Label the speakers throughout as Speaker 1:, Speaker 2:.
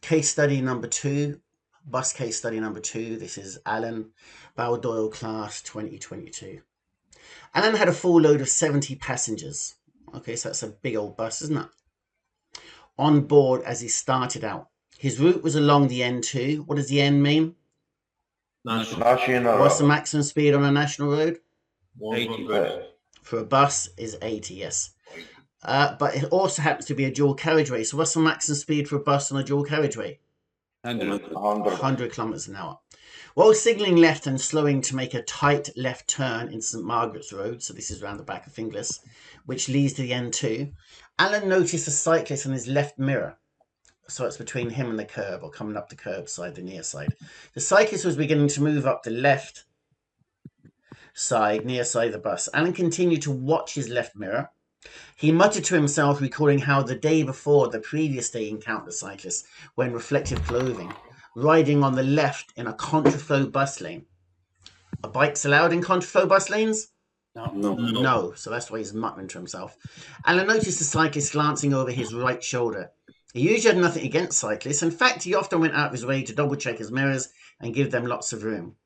Speaker 1: Case study number 2, bus case study number 2. This is Alan, Baldoyle class 2022. Alan had a full load of 70 passengers. Okay, so that's a big old bus, isn't it? On board as he started out. His route was along the N2. What does the N mean?
Speaker 2: National
Speaker 1: What's the
Speaker 2: road.
Speaker 1: maximum speed on a national road?
Speaker 3: 100.
Speaker 1: For a bus is 80, yes. But it also happens to be a dual carriageway. So what's the maximum speed for a bus on a dual carriageway? 100 kilometers an hour. While signalling left and slowing to make a tight left turn in St Margaret's Road, so this is around the back of Finglas, which leads to the N2, Alan noticed a cyclist on his left mirror. So it's between him and the curb, or coming up the curb side, the near side. The cyclist was beginning to move up the left side, near side of the bus. Alan continued to watch his left mirror. He muttered to himself, recalling how the day before, the previous day, he encountered a cyclist wearing reflective clothing, riding on the left in a contraflow bus lane. Are bikes allowed in contraflow bus lanes? No. So that's why he's muttering to himself. Alan noticed the cyclist glancing over his right shoulder. He usually had nothing against cyclists. In fact, he often went out of his way to double check his mirrors and give them lots of room.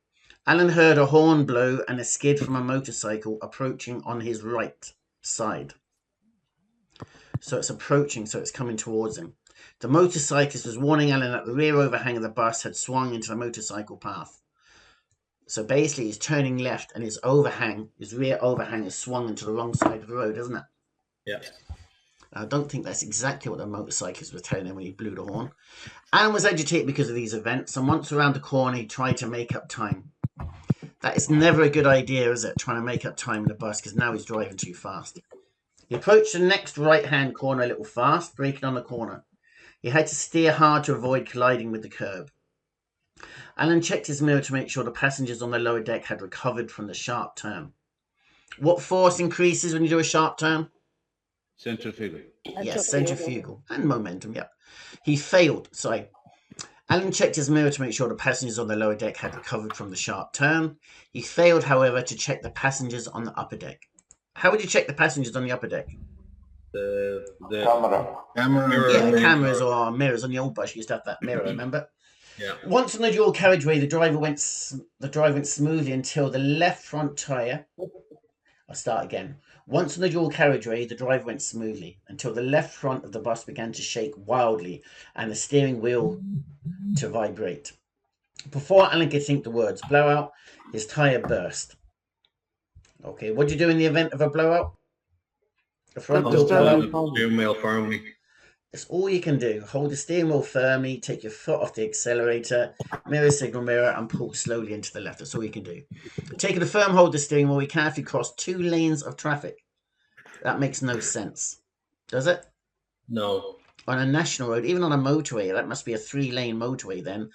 Speaker 1: Alan heard a horn blow and a skid from a motorcycle approaching on his right side. So it's approaching, so it's coming towards him. The motorcyclist was warning Alan that the rear overhang of the bus had swung into the motorcycle path. So basically he's turning left and his rear overhang is swung into the wrong side of the road, isn't it?
Speaker 3: Yeah.
Speaker 1: I don't think that's exactly what the motorcyclist was telling him when he blew the horn. Alan was agitated because of these events, and once around the corner he tried to make up time. That is never a good idea, is it? Trying to make up time in the bus, because now he's driving too fast. He approached the next right-hand corner a little fast, braking on the corner. He had to steer hard to avoid colliding with the curb. Alan checked his mirror to make sure the passengers on the lower deck had recovered from the sharp turn. What force increases when you do a sharp turn?
Speaker 3: Centrifugal.
Speaker 1: Yes, centrifugal. And momentum, yeah. He failed, Alan checked his mirror to make sure the passengers on the lower deck had recovered from the sharp turn. He failed, however, to check the passengers on the upper deck. How would you check the passengers on the upper deck?
Speaker 3: The
Speaker 2: Camera.
Speaker 1: Yeah, cameras or mirrors on the old bus. You used to have that mirror, remember?
Speaker 3: Yeah.
Speaker 1: Once on the dual carriageway, the driver went smoothly until the left front tyre. I'll start again. Once on the dual carriageway, the drive went smoothly until the left front of the bus began to shake wildly and the steering wheel to vibrate. Before Alan could think the words blowout, his tyre burst. Okay, what do you do in the event of a blowout? The front wheel blowout?
Speaker 3: Steering wheel firmly.
Speaker 1: That's all you can do. Hold the steering wheel firmly, take your foot off the accelerator, mirror signal mirror, and pull slowly into the left. That's all you can do. Taking a firm hold of the steering wheel, we carefully cross 2 lanes of traffic. That makes no sense. Does it?
Speaker 3: No.
Speaker 1: On a national road, even on a motorway, that must be a 3-lane motorway then.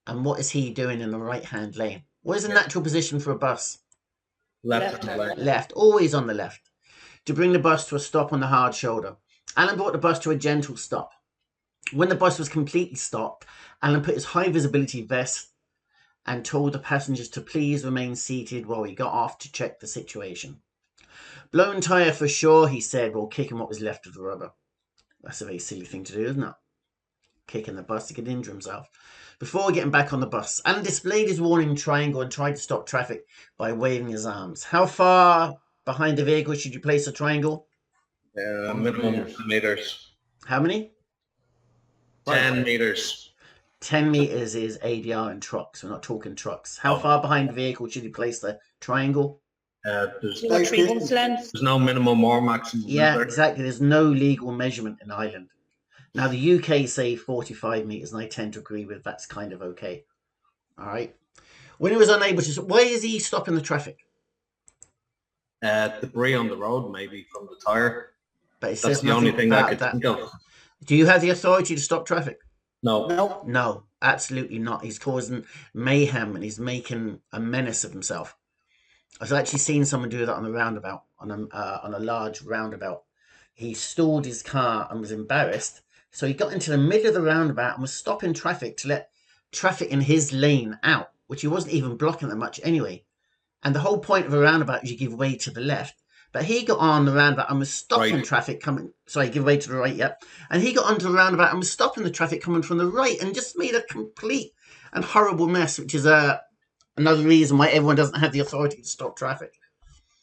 Speaker 1: And what is he doing in the right-hand lane? What is the natural position for a bus?
Speaker 3: Left.
Speaker 1: Left. Always on the left. To bring the bus to a stop on the hard shoulder. Alan brought the bus to a gentle stop. When the bus was completely stopped, Alan put his high visibility vest and told the passengers to please remain seated while he got off to check the situation. Blown tyre for sure, he said, while kicking what was left of the rubber. That's a very silly thing to do, isn't it? Kicking the bus, he could injure himself. Before getting back on the bus, Alan displayed his warning triangle and tried to stop traffic by waving his arms. How far behind the vehicle should you place a triangle?
Speaker 3: Minimum meters.
Speaker 1: How many?
Speaker 3: 10 meters.
Speaker 1: 10 meters is ADR in trucks. We're not talking trucks. How far behind the vehicle should you place the triangle?
Speaker 3: There's
Speaker 4: There's
Speaker 3: no minimum or maximum.
Speaker 1: Yeah, exactly. There's no legal measurement in Ireland. Now, the UK say 45 meters, and I tend to agree with that's kind of okay. All right. When he was unable to... Why is he stopping the traffic?
Speaker 3: Debris on the road, maybe, from the tyre.
Speaker 1: But it
Speaker 3: That's
Speaker 1: says
Speaker 3: the only
Speaker 1: nothing
Speaker 3: thing I
Speaker 1: about
Speaker 3: could
Speaker 1: that.
Speaker 3: think of.
Speaker 1: Do you have the authority to stop traffic?
Speaker 3: No.
Speaker 1: No, absolutely not. He's causing mayhem and he's making a menace of himself. I've actually seen someone do that on a roundabout, on a large roundabout. He stalled his car and was embarrassed. So he got into the middle of the roundabout and was stopping traffic to let traffic in his lane out, which he wasn't even blocking that much anyway. And the whole point of a roundabout is you give way to the left. But he got on the roundabout and was stopping
Speaker 3: Right.
Speaker 1: traffic coming. Sorry, give way to the right, yep. And he got onto the roundabout and was stopping the traffic coming from the right and just made a complete and horrible mess, which is another reason why everyone doesn't have the authority to stop traffic.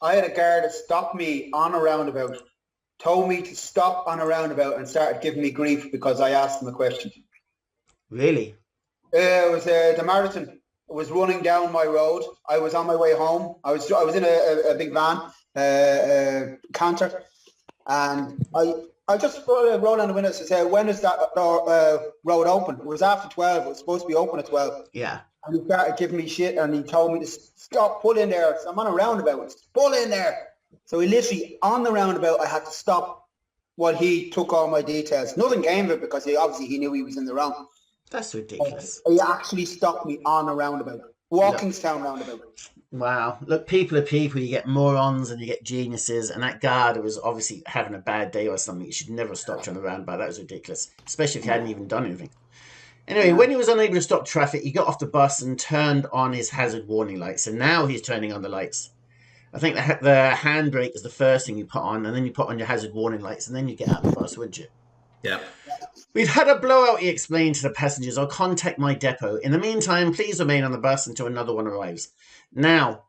Speaker 4: I had a guard that stopped me on a roundabout, told me to stop on a roundabout and started giving me grief because I asked him a question.
Speaker 1: Really?
Speaker 4: It was the marathon was running down my road. I was on my way home. I was in a big van, Canter, and I just rolled down the window and said, "When is that road open?" It was after 12. It was supposed to be open at 12.
Speaker 1: Yeah.
Speaker 4: And he started giving me shit, and he told me to stop, pull in there. So I'm on a roundabout. Pull in there. So he literally, on the roundabout, I had to stop while he took all my details. Nothing came of it because he knew he was in the wrong.
Speaker 1: That's ridiculous.
Speaker 4: He actually stopped me on a roundabout. Walkingstown roundabout.
Speaker 1: Wow. Look, people are people. You get morons and you get geniuses. And that guard was obviously having a bad day or something. You should never have stopped on the roundabout. That was ridiculous. Especially if you hadn't even done anything. Anyway, when he was unable to stop traffic, he got off the bus and turned on his hazard warning lights. And now he's turning on the lights. I think the handbrake is the first thing you put on. And then you put on your hazard warning lights. And then you get out of the bus, wouldn't you?
Speaker 3: Yeah.
Speaker 1: We've had a blowout, he explained to the passengers. I'll contact my depot. In the meantime, please remain on the bus until another one arrives. Now,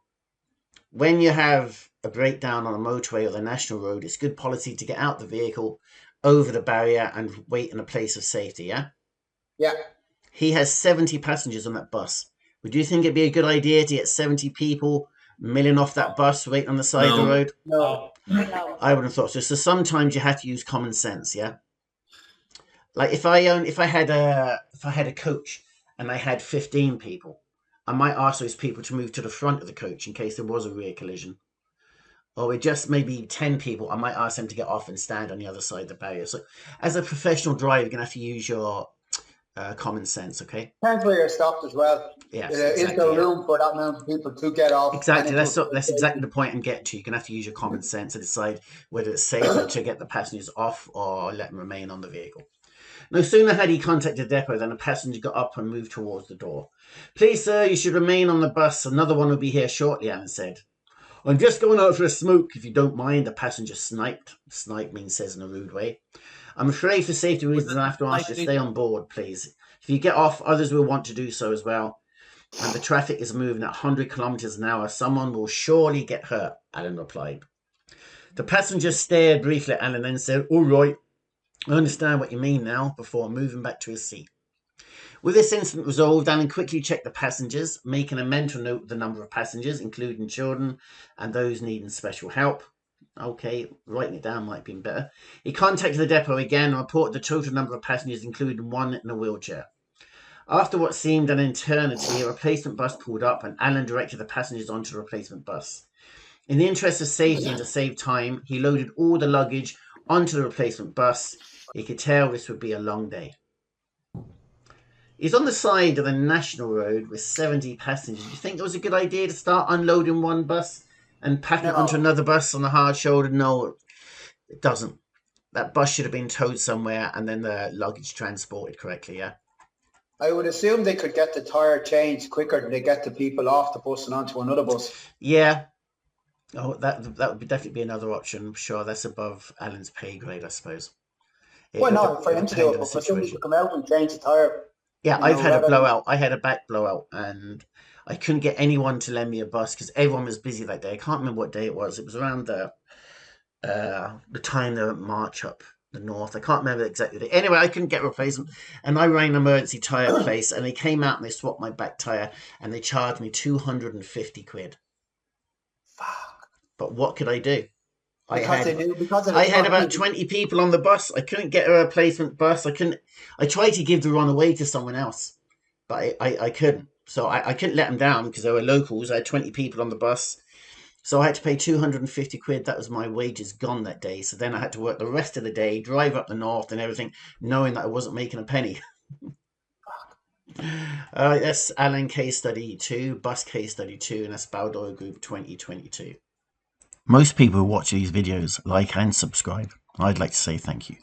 Speaker 1: when you have a breakdown on a motorway or the national road, it's good policy to get out the vehicle, over the barrier, and wait in a place of safety, yeah?
Speaker 4: Yeah.
Speaker 1: He has 70 passengers on that bus. Would you think it'd be a good idea to get 70 people milling off that bus, waiting on the side of the road?
Speaker 4: No.
Speaker 1: I wouldn't have thought so. So sometimes you have to use common sense, yeah? Like if I had a coach and I had 15 people, I might ask those people to move to the front of the coach in case there was a rear collision. Or with just maybe 10 people, I might ask them to get off and stand on the other side of the barrier. So as a professional driver, you're going to have to use your common sense, okay?
Speaker 4: Depends where you're stopped as well.
Speaker 1: Yes,
Speaker 4: Is there room for that amount of people to get off?
Speaker 1: Exactly. That's exactly the point I'm getting to. You're going to have to use your common sense to decide whether it's safer to get the passengers off or let them remain on the vehicle. No sooner had he contacted the depot than a passenger got up and moved towards the door. Please, sir, you should remain on the bus. Another one will be here shortly, Alan said. I'm just going out for a smoke, if you don't mind, the passenger sniped. Snipe means says in a rude way. I'm afraid for safety reasons I have to ask you to stay on board, please. If you get off, others will want to do so as well. And the traffic is moving at 100 kilometers an hour. Someone will surely get hurt, Alan replied. The passenger stared briefly at Alan, then said, all right. I understand what you mean now, before moving back to his seat. With this incident resolved, Alan quickly checked the passengers, making a mental note of the number of passengers, including children and those needing special help. Okay, writing it down might be better. He contacted the depot again and reported the total number of passengers, including one in a wheelchair. After what seemed an eternity, a replacement bus pulled up and Alan directed the passengers onto the replacement bus. In the interest of safety and to save time, he loaded all the luggage onto the replacement bus. He could tell this would be a long day. He's on the side of the national road with 70 passengers. Do you think it was a good idea to start unloading one bus and packing it onto another bus on a hard shoulder? No, it doesn't. That bus should have been towed somewhere and then the luggage transported correctly, yeah?
Speaker 4: I would assume they could get the tyre changed quicker than they get the people off the bus and onto another bus.
Speaker 1: Yeah. Oh, that would definitely be another option. Sure, that's above Alan's pay grade, I suppose.
Speaker 4: Well, not for him to do it, but for somebody to come out and change the tyre.
Speaker 1: Yeah, I've had a blowout. I had a back blowout and I couldn't get anyone to lend me a bus because everyone was busy that day. I can't remember what day it was. It was around the time they march up the north. I can't remember exactly the day. Anyway, I couldn't get a replacement and I rang an emergency tyre place and they came out and they swapped my back tyre and they charged me 250 quid.
Speaker 4: Fuck.
Speaker 1: But what could I do? I
Speaker 4: I
Speaker 1: had about 20 people on the bus. I couldn't get a replacement bus. I tried to give the run away to someone else, but I couldn't. So I couldn't let them down because they were locals. I had 20 people on the bus. So I had to pay 250 quid. That was my wages gone that day. So then I had to work the rest of the day, drive up the north and everything, knowing that I wasn't making a penny. That's Alan Case Study 2, Bus Case Study 2, and that's Baldor Group 2022. Most people who watch these videos like and subscribe. I'd like to say thank you.